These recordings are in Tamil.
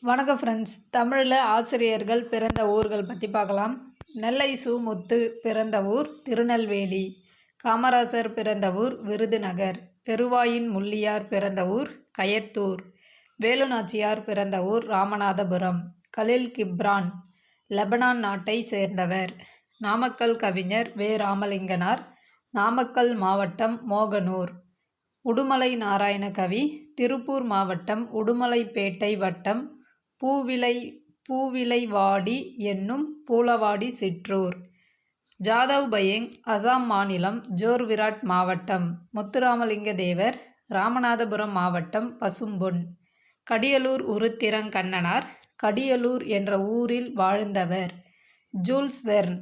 வணக்கம் ஃப்ரெண்ட்ஸ். தமிழில் ஆசிரியர்கள் பிறந்த ஊர்கள் பற்றி பார்க்கலாம். நெல்லை சு. முத்து பிறந்த ஊர் திருநெல்வேலி. காமராசர் பிறந்த ஊர் விருதுநகர். பெருவாயின் முள்ளியார் பிறந்த ஊர் கயத்தூர். வேலுநாச்சியார் பிறந்த ஊர் ராமநாதபுரம். கலில் கிப்ரான் லெபனான் நாட்டை சேர்ந்தவர். நாமக்கல் கவிஞர் வே. ராமலிங்கனார் நாமக்கல் மாவட்டம் மோகனூர். உடுமலை நாராயணகவி திருப்பூர் மாவட்டம் உடுமலைப்பேட்டை வட்டம் பூவிலைவாடி என்னும் பூலவாடி சிற்றூர். ஜாதவ் பயேங் அசாம் மாநிலம் ஜோர்விராட் மாவட்டம். முத்துராமலிங்க தேவர் ராமநாதபுரம் மாவட்டம் பசும்பொன். கடியலூர் உருத்திரங்கண்ணனார் கடியலூர் என்ற ஊரில் வாழ்ந்தவர். ஜூல்ஸ் வெர்ன்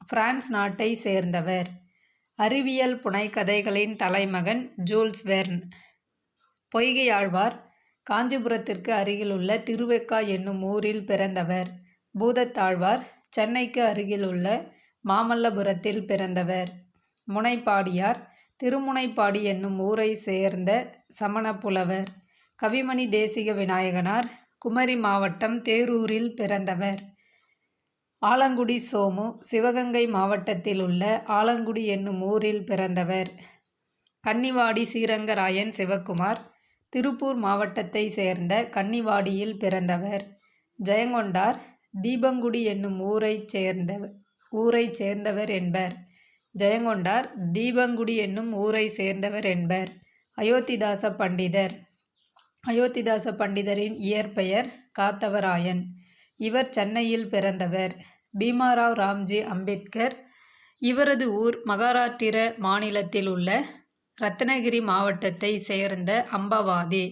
பிரான்ஸ் நாட்டை சேர்ந்தவர். அறிவியல் புனைகதைகளின் தலைமகன் ஜூல்ஸ் வெர்ன். பொய்கையாழ்வார் காஞ்சிபுரத்திற்கு அருகிலுள்ள திருவெக்கா என்னும் ஊரில் பிறந்தவர். பூதத்தாழ்வார் சென்னைக்கு அருகிலுள்ள மாமல்லபுரத்தில் பிறந்தவர். முனைப்பாடியார் திருமுனைப்பாடி என்னும் ஊரை சேர்ந்த சமண புலவர். கவிமணி தேசிக விநாயகனார் குமரி மாவட்டம் தேரூரில் பிறந்தவர். ஆலங்குடி சோமு சிவகங்கை மாவட்டத்தில் உள்ள ஆலங்குடி என்னும் ஊரில் பிறந்தவர். கன்னிவாடி ஸ்ரீரங்கராயன் சிவக்குமார் திருப்பூர் மாவட்டத்தை சேர்ந்த கன்னிவாடியில் பிறந்தவர். ஜெயங்கொண்டார் தீபங்குடி என்னும் ஊரை சேர்ந்தவர் என்பர். ஜெயங்கொண்டார் தீபங்குடி என்னும் ஊரை சேர்ந்தவர் என்பர். அயோத்திதாச பண்டிதர் அயோத்திதாச பண்டிதரின் இயற்பெயர் காத்தவராயன். இவர் சென்னையில் பிறந்தவர். பீமாராவ் ராம்ஜி அம்பேத்கர் இவரது ஊர் மகாராஷ்டிர மாநிலத்தில் உள்ள ரத்னகிரி மாவட்டத்தை சேர்ந்த அம்பவாதி.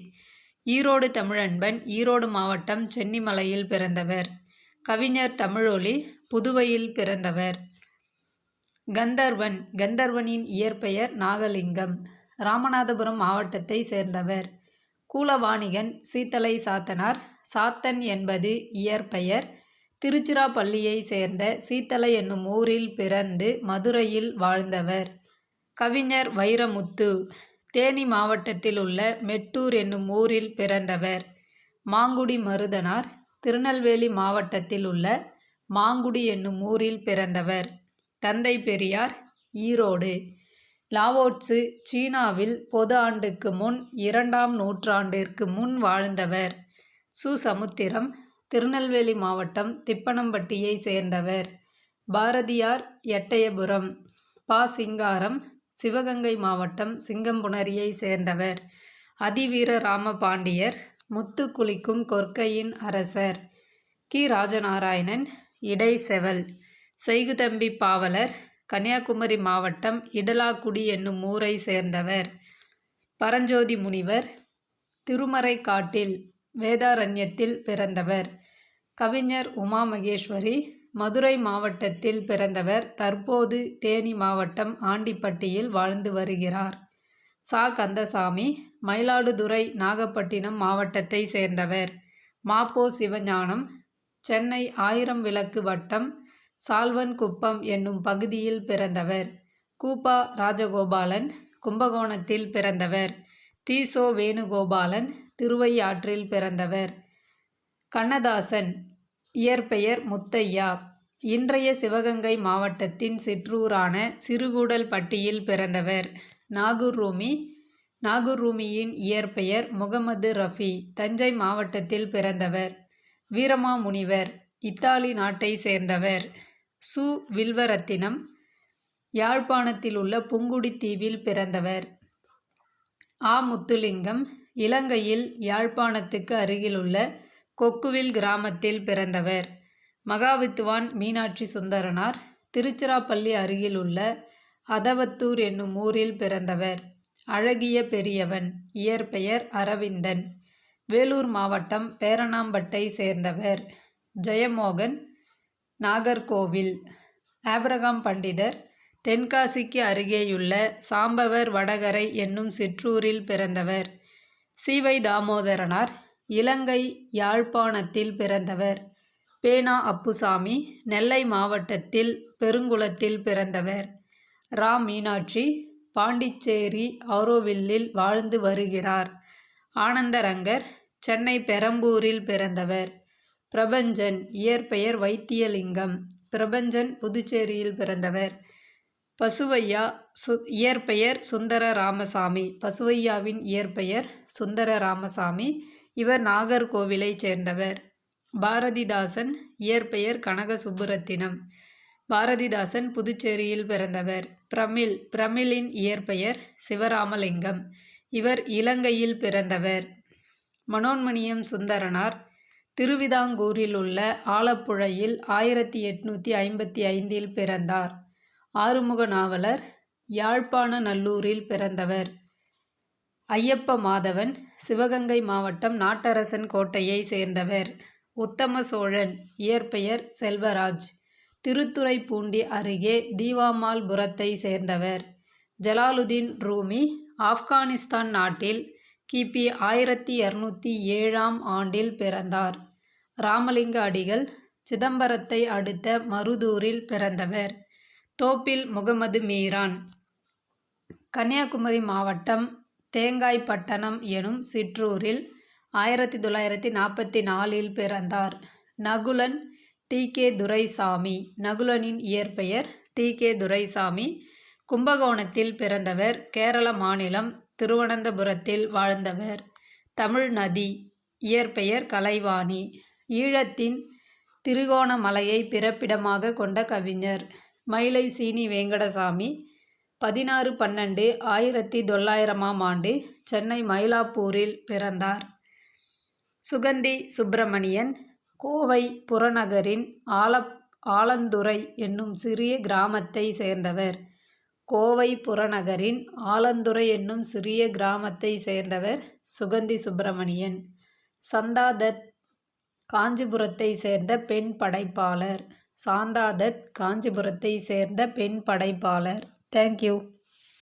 ஈரோடு தமிழன்பன் ஈரோடு மாவட்டம் சென்னிமலையில் பிறந்தவர். கவிஞர் தமிழொலி புதுவையில் பிறந்தவர். கந்தர்வன் கந்தர்வனின் இயற்பெயர் நாகலிங்கம். ராமநாதபுரம் மாவட்டத்தை சேர்ந்தவர். கூலவாணிகன் சீத்தலை சாத்தனார் சாத்தன் என்பது இயற்பெயர். திருச்சிராப்பள்ளியை சேர்ந்த சீத்தலை என்னும் ஊரில் பிறந்து மதுரையில் வாழ்ந்தவர். கவிஞர் வைரமுத்து தேனி மாவட்டத்தில் உள்ள மெட்டூர் என்னும் ஊரில் பிறந்தவர். மாங்குடி மருதனார் திருநெல்வேலி மாவட்டத்தில் உள்ள மாங்குடி என்னும் ஊரில் பிறந்தவர். தந்தை பெரியார் ஈரோடு. லாவோட்சு சீனாவில் பொது ஆண்டுக்கு முன் 2ஆம் நூற்றாண்டிற்கு முன் வாழ்ந்தவர். சு. சமுத்திரம் திருநெல்வேலி மாவட்டம் திப்பனம்பட்டியை சேர்ந்தவர். பாரதியார் எட்டயபுரம். பா. சிங்காரம் சிவகங்கை மாவட்டம் சிங்கம்புணரியை சேர்ந்தவர். அதிவீர ராமபாண்டியர் முத்து குளிக்கும் கொற்கையின் அரசர். கி. ராஜநாராயணன் இடைச்செவல். செய்குதம்பி பாவலர் கன்னியாகுமரி மாவட்டம் இடலாக்குடி என்னும் ஊரை சேர்ந்தவர். பரஞ்சோதி முனிவர் திருமறைக்காட்டில் வேதாரண்யத்தில் பிறந்தவர். கவிஞர் உமா மகேஸ்வரி மதுரை மாவட்டத்தில் பிறந்தவர். தற்போது தேனி மாவட்டம் ஆண்டிப்பட்டியில் வாழ்ந்து வருகிறார். சா. கந்தசாமி மயிலாடுதுறை நாகப்பட்டினம் மாவட்டத்தை சேர்ந்தவர். மாப்போ. சிவஞானம் சென்னை 1000 விளக்கு வட்டம் சால்வன்குப்பம் என்னும் பகுதியில் பிறந்தவர். கூபா. ராஜகோபாலன் கும்பகோணத்தில் பிறந்தவர். தி. சோ. வேணுகோபாலன் திருவையாற்றில் பிறந்தவர். கண்ணதாசன் இயற்பெயர் முத்தையா. இன்றைய சிவகங்கை மாவட்டத்தின் சிற்றூரான சிறுகூடல்பட்டியில் பிறந்தவர். நாகூர் ரூமி நாகூர் ரூமியின் இயற்பெயர் முகமது ரஃபி தஞ்சை மாவட்டத்தில் பிறந்தவர். வீரமாமுனிவர் இத்தாலி நாட்டை சேர்ந்தவர். சு. வில்வரத்தினம் யாழ்ப்பாணத்தில் உள்ள புங்குடி தீவில் பிறந்தவர். ஆ. முத்துலிங்கம் இலங்கையில் யாழ்ப்பாணத்துக்கு அருகிலுள்ள கொக்குவில் கிராமத்தில் பிறந்தவர். மகாவித்துவான் மீனாட்சி சுந்தரனார் திருச்சிராப்பள்ளி அருகிலுள்ள அதவத்தூர் என்னும் ஊரில் பிறந்தவர். அழகிய பெரியவன் இயற்பெயர் அரவிந்தன். வேலூர் மாவட்டம் பேரணாம்பட்டை சேர்ந்தவர். ஜெயமோகன் நாகர்கோவில். ஆபிரகாம் பண்டிதர் தென்காசிக்கு அருகேயுள்ள சாம்பவர் வடகரை என்னும் சிற்றூரில் பிறந்தவர். சீவை தாமோதரனார் இலங்கை யாழ்ப்பாணத்தில் பிறந்தவர். பேனா அப்புசாமி நெல்லை மாவட்டத்தில் பெருங்குளத்தில் பிறந்தவர். ரா. மீனாட்சி பாண்டிச்சேரி ஆரோவில்லில் வாழ்ந்து வருகிறார். ஆனந்தரங்கர் சென்னை பெரம்பூரில் பிறந்தவர். பிரபஞ்சன் இயற்பெயர் வைத்தியலிங்கம். பிரபஞ்சன் புதுச்சேரியில் பிறந்தவர். பசுவையா இயற்பெயர் சுந்தர ராமசாமி. பசுவையாவின் இயற்பெயர் சுந்தர ராமசாமி. இவர் நாகர்கோவிலைச் சேர்ந்தவர். பாரதிதாசன் இயற்பெயர் கனக சுப்புரத்தினம். பாரதிதாசன் புதுச்சேரியில் பிறந்தவர். பிரமிழின் இயற்பெயர் சிவராமலிங்கம். இவர் இலங்கையில் பிறந்தவர். மனோன்மணியம் சுந்தரனார் திருவிதாங்கூரில் உள்ள ஆலப்புழையில் 1855 பிறந்தார். ஆறுமுக நாவலர் யாழ்ப்பாண நல்லூரில் பிறந்தவர். ஐயப்ப மாதவன் சிவகங்கை மாவட்டம் நாட்டரசன் கோட்டையை சேர்ந்தவர். உத்தம சோழன் இயற்பெயர் செல்வராஜ். திருத்துறைப்பூண்டி அருகே தீவாமால்புரத்தை சேர்ந்தவர். ஜலாலுதீன் ரூமி ஆப்கானிஸ்தான் நாட்டில் கிபி 1207 ஆண்டில் பிறந்தார். ராமலிங்க அடிகள் சிதம்பரத்தை அடுத்த மருதூரில் பிறந்தவர். தோப்பில் முகமது மீரான் கன்னியாகுமரி மாவட்டம் தேங்காய்பட்டணம் எனும் சிற்றூரில் 1944 பிறந்தார். நகுலன் டி. கே. துரைசாமி. நகுலனின் இயற்பெயர் டி. கே. துரைசாமி. கும்பகோணத்தில் பிறந்தவர். கேரள மாநிலம் திருவனந்தபுரத்தில் வாழ்ந்தவர். தமிழ்நதி இயற்பெயர் கலைவாணி. ஈழத்தின் திருகோணமலையை பிறப்பிடமாக கொண்ட கவிஞர். மயிலை சீனி வெங்கடசாமி 16/12/1900 ஆண்டு சென்னை மயிலாப்பூரில் பிறந்தார். சுகந்தி சுப்பிரமணியன் கோவை புறநகரின் ஆலந்துறை என்னும் சிறிய கிராமத்தை சேர்ந்தவர். கோவை புறநகரின் ஆலந்துறை என்னும் சிறிய கிராமத்தை சேர்ந்தவர் சுகந்தி சுப்பிரமணியன். சந்தா தத் காஞ்சிபுரத்தை சேர்ந்த பெண் படைப்பாளர். சாந்தா தத் காஞ்சிபுரத்தை சேர்ந்த பெண் படைப்பாளர். தேங்க்யூ.